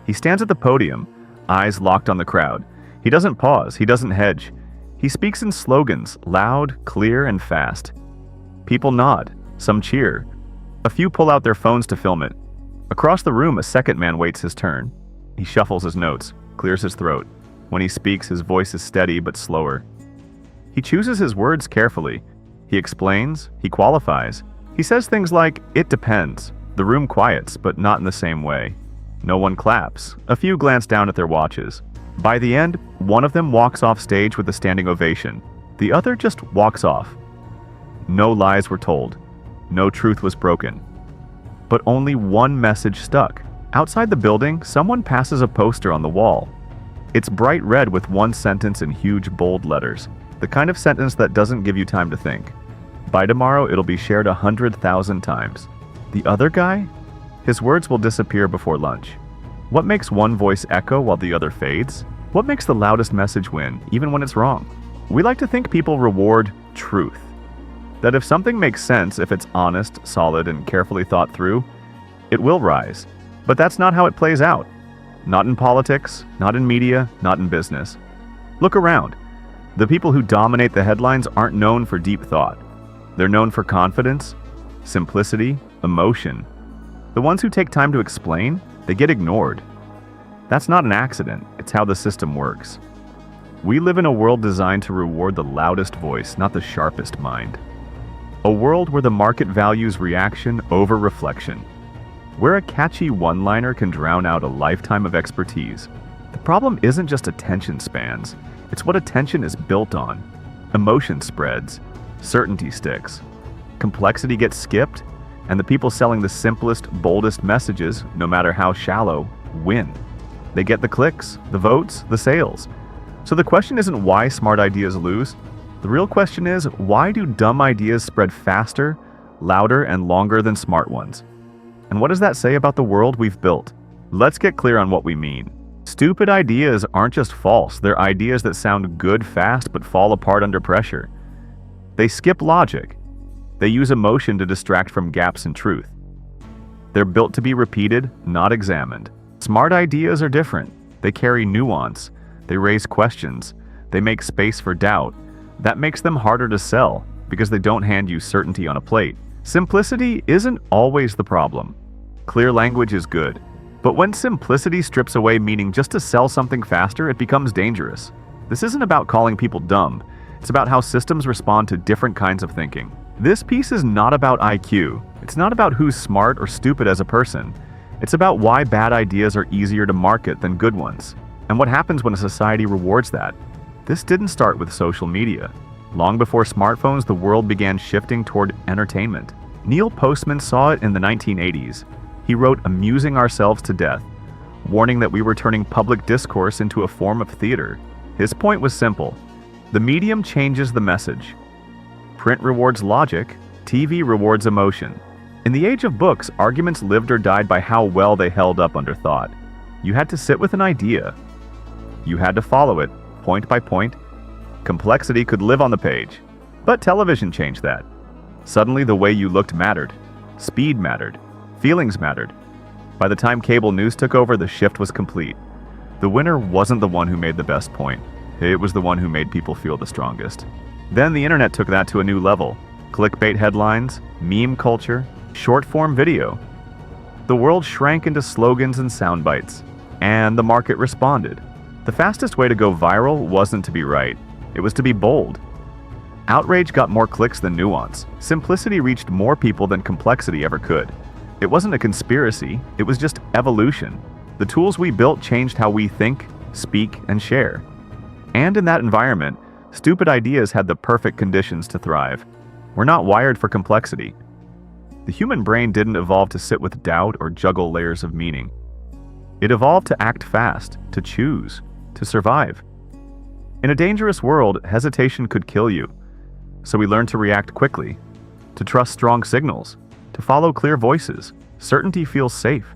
He stands at the podium, eyes locked on the crowd. He doesn't pause, he doesn't hedge. He speaks in slogans, loud, clear, and fast. People nod, some cheer. A few pull out their phones to film it. Across the room, a second man waits his turn. He shuffles his notes, clears his throat. When he speaks, his voice is steady but slower. He chooses his words carefully. He explains, he qualifies. He says things like, "It depends." The room quiets, but not in the same way. No one claps. A few glance down at their watches. By the end, one of them walks off stage with a standing ovation. The other just walks off. No lies were told. No truth was broken. But only one message stuck. Outside the building, someone passes a poster on the wall. It's bright red with one sentence in huge bold letters. The kind of sentence that doesn't give you time to think. By tomorrow, it'll be shared 100,000 times. The other guy? His words will disappear before lunch. What makes one voice echo while the other fades? What makes the loudest message win, even when it's wrong? We like to think people reward truth. That if something makes sense, if it's honest, solid, and carefully thought through, it will rise. But that's not how it plays out. Not in politics, not in media, not in business. Look around. The people who dominate the headlines aren't known for deep thought. They're known for confidence, simplicity, emotion. The ones who take time to explain, they get ignored. That's not an accident, it's how the system works. We live in a world designed to reward the loudest voice, not the sharpest mind. A world where the market values reaction over reflection. Where a catchy one-liner can drown out a lifetime of expertise. The problem isn't just attention spans, it's what attention is built on. Emotion spreads, certainty sticks. Complexity gets skipped, and the people selling the simplest, boldest messages, no matter how shallow, win. They get the clicks, the votes, the sales. So the question isn't why smart ideas lose. The real question is, why do dumb ideas spread faster, louder, and longer than smart ones? And what does that say about the world we've built? Let's get clear on what we mean. Stupid ideas aren't just false, they're ideas that sound good fast but fall apart under pressure. They skip logic. They use emotion to distract from gaps in truth. They're built to be repeated, not examined. Smart ideas are different. They carry nuance. They raise questions. They make space for doubt. That makes them harder to sell because they don't hand you certainty on a plate. Simplicity isn't always the problem. Clear language is good. But when simplicity strips away meaning just to sell something faster, it becomes dangerous. This isn't about calling people dumb. It's about how systems respond to different kinds of thinking. This piece is not about IQ. It's not about who's smart or stupid as a person. It's about why bad ideas are easier to market than good ones, and what happens when a society rewards that. This didn't start with social media. Long before smartphones, the world began shifting toward entertainment. Neil Postman saw it in the 1980s. He wrote "Amusing Ourselves to Death," warning that we were turning public discourse into a form of theater. His point was simple. The medium changes the message. Print rewards logic, TV rewards emotion. In the age of books, arguments lived or died by how well they held up under thought. You had to sit with an idea. You had to follow it, point by point. Complexity could live on the page. But television changed that. Suddenly the way you looked mattered. Speed mattered. Feelings mattered. By the time cable news took over, the shift was complete. The winner wasn't the one who made the best point. It was the one who made people feel the strongest. Then the internet took that to a new level. Clickbait headlines, meme culture, short-form video. The world shrank into slogans and sound bites, and the market responded. The fastest way to go viral wasn't to be right. It was to be bold. Outrage got more clicks than nuance. Simplicity reached more people than complexity ever could. It wasn't a conspiracy, it was just evolution. The tools we built changed how we think, speak, and share. And in that environment, stupid ideas had the perfect conditions to thrive. We're not wired for complexity. The human brain didn't evolve to sit with doubt or juggle layers of meaning. It evolved to act fast, to choose, to survive. In a dangerous world, hesitation could kill you. So we learned to react quickly, to trust strong signals, to follow clear voices. Certainty feels safe.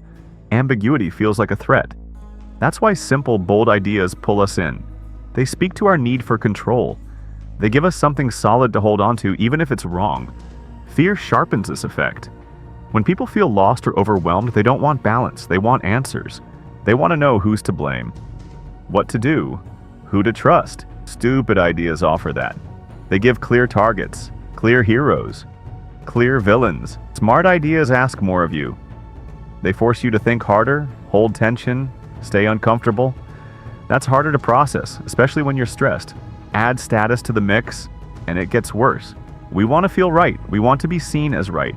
Ambiguity feels like a threat. That's why simple, bold ideas pull us in. They speak to our need for control. They give us something solid to hold on to, even if it's wrong. Fear sharpens this effect. When people feel lost or overwhelmed, they don't want balance, they want answers. They want to know who's to blame, what to do, who to trust. Stupid ideas offer that. They give clear targets, clear heroes, clear villains. Smart ideas ask more of you. They force you to think harder, hold tension, stay uncomfortable. That's harder to process, especially when you're stressed. Add status to the mix, and it gets worse. We want to feel right. We want to be seen as right.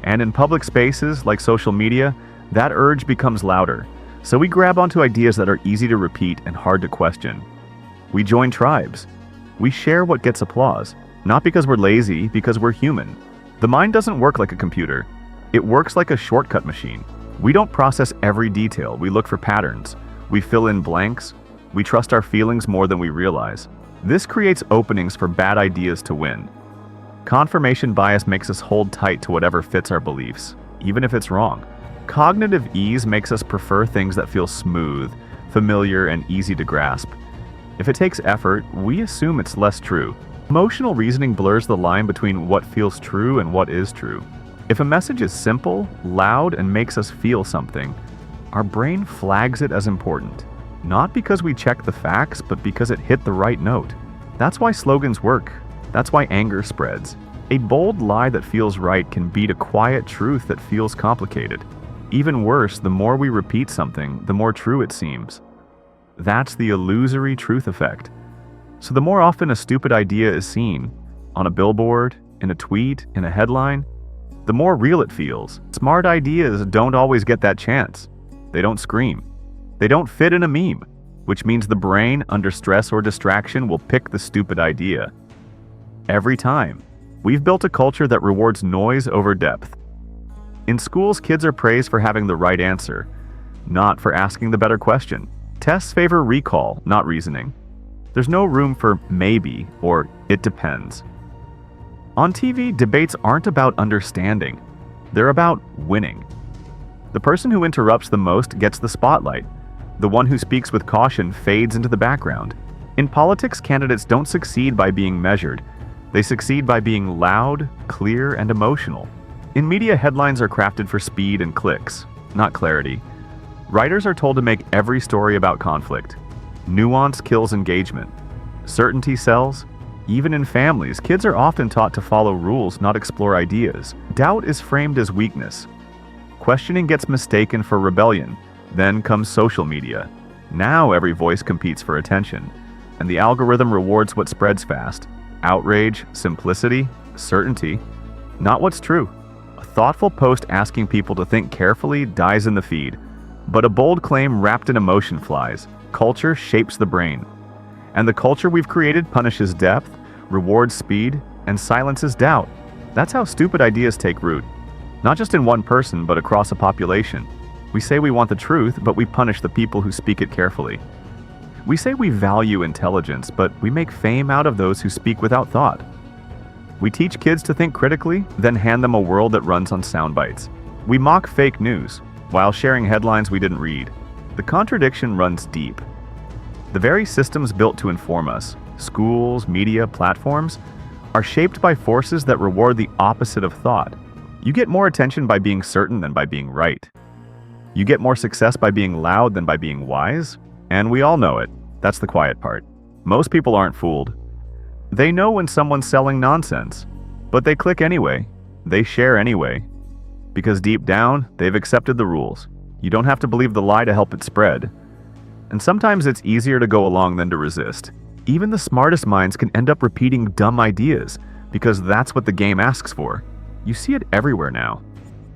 And in public spaces like social media, that urge becomes louder. So we grab onto ideas that are easy to repeat and hard to question. We join tribes. We share what gets applause, not because we're lazy, because we're human. The mind doesn't work like a computer. It works like a shortcut machine. We don't process every detail. We look for patterns. We fill in blanks. We trust our feelings more than we realize. This creates openings for bad ideas to win. Confirmation bias makes us hold tight to whatever fits our beliefs, even if it's wrong. Cognitive ease makes us prefer things that feel smooth, familiar, and easy to grasp. If it takes effort, we assume it's less true. Emotional reasoning blurs the line between what feels true and what is true. If a message is simple, loud, and makes us feel something, our brain flags it as important. Not because we check the facts, but because it hit the right note. That's why slogans work. That's why anger spreads. A bold lie that feels right can beat a quiet truth that feels complicated. Even worse, the more we repeat something, the more true it seems. That's the illusory truth effect. So the more often a stupid idea is seen, on a billboard, in a tweet, in a headline, the more real it feels. Smart ideas don't always get that chance. They don't scream. They don't fit in a meme, which means the brain, under stress or distraction, will pick the stupid idea. Every time. We've built a culture that rewards noise over depth. In schools, kids are praised for having the right answer, not for asking the better question. Tests favor recall, not reasoning. There's no room for maybe or it depends. On TV, debates aren't about understanding. They're about winning. The person who interrupts the most gets the spotlight. The one who speaks with caution fades into the background. In politics, candidates don't succeed by being measured. They succeed by being loud, clear, and emotional. In media, headlines are crafted for speed and clicks, not clarity. Writers are told to make every story about conflict. Nuance kills engagement. Certainty sells. Even in families, kids are often taught to follow rules, not explore ideas. Doubt is framed as weakness. Questioning gets mistaken for rebellion. Then comes social media. Now every voice competes for attention, and the algorithm rewards what spreads fast. Outrage, simplicity, certainty, not what's true. A thoughtful post asking people to think carefully dies in the feed, but a bold claim wrapped in emotion flies. Culture shapes the brain. And the culture we've created punishes depth, rewards speed, and silences doubt. That's how stupid ideas take root. Not just in one person, but across a population. We say we want the truth, but we punish the people who speak it carefully. We say we value intelligence, but we make fame out of those who speak without thought. We teach kids to think critically, then hand them a world that runs on sound bites. We mock fake news, while sharing headlines we didn't read. The contradiction runs deep. The very systems built to inform us, schools, media, platforms, are shaped by forces that reward the opposite of thought. You get more attention by being certain than by being right. You get more success by being loud than by being wise. And we all know it. That's the quiet part. Most people aren't fooled. They know when someone's selling nonsense, but they click anyway. They share anyway. Because deep down, they've accepted the rules. You don't have to believe the lie to help it spread. And sometimes it's easier to go along than to resist. Even the smartest minds can end up repeating dumb ideas, because that's what the game asks for. You see it everywhere now.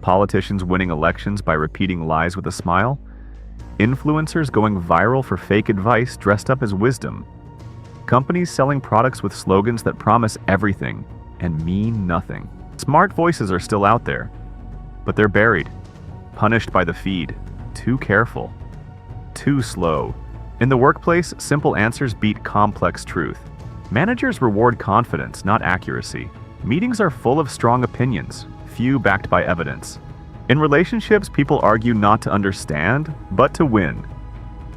Politicians winning elections by repeating lies with a smile. Influencers going viral for fake advice dressed up as wisdom. Companies selling products with slogans that promise everything and mean nothing. Smart voices are still out there, but they're buried, punished by the feed. Too careful, too slow. In the workplace, simple answers beat complex truth. Managers reward confidence, not accuracy. Meetings are full of strong opinions, few backed by evidence. In relationships, people argue not to understand, but to win.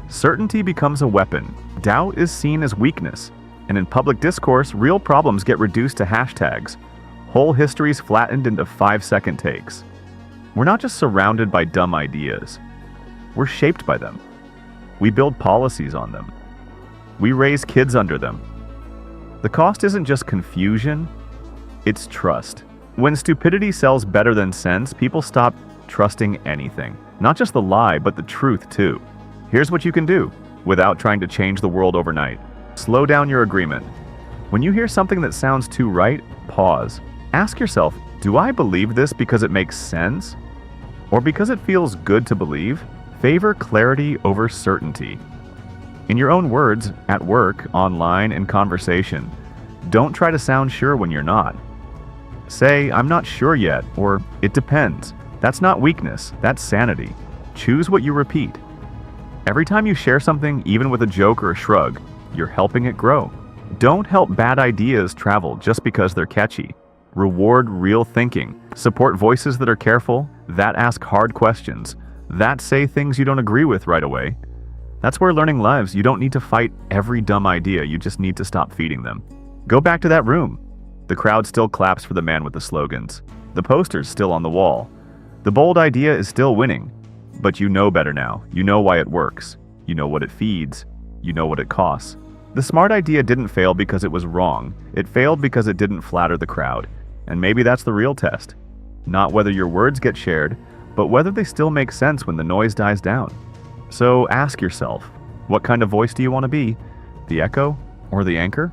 Certainty becomes a weapon. Doubt is seen as weakness. And in public discourse, real problems get reduced to hashtags. Whole histories flattened into 5-second takes. We're not just surrounded by dumb ideas. We're shaped by them. We build policies on them. We raise kids under them. The cost isn't just confusion, it's trust. When stupidity sells better than sense, people stop trusting anything. Not just the lie, but the truth too. Here's what you can do without trying to change the world overnight. Slow down your agreement. When you hear something that sounds too right, pause. Ask yourself, do I believe this because it makes sense? Or because it feels good to believe? Favor clarity over certainty. In your own words, at work, online, in conversation, don't try to sound sure when you're not. Say, I'm not sure yet, or it depends. That's not weakness, that's sanity. Choose what you repeat. Every time you share something, even with a joke or a shrug, you're helping it grow. Don't help bad ideas travel just because they're catchy. Reward real thinking. Support voices that are careful, that ask hard questions, that say things you don't agree with right away. That's where learning lives. You don't need to fight every dumb idea, you just need to stop feeding them. Go back to that room. The crowd still claps for the man with the slogans. The poster's still on the wall. The bold idea is still winning. But you know better now. You know why it works. You know what it feeds. You know what it costs. The smart idea didn't fail because it was wrong. It failed because it didn't flatter the crowd. And maybe that's the real test. Not whether your words get shared, but whether they still make sense when the noise dies down. So ask yourself, what kind of voice do you want to be? The echo or the anchor?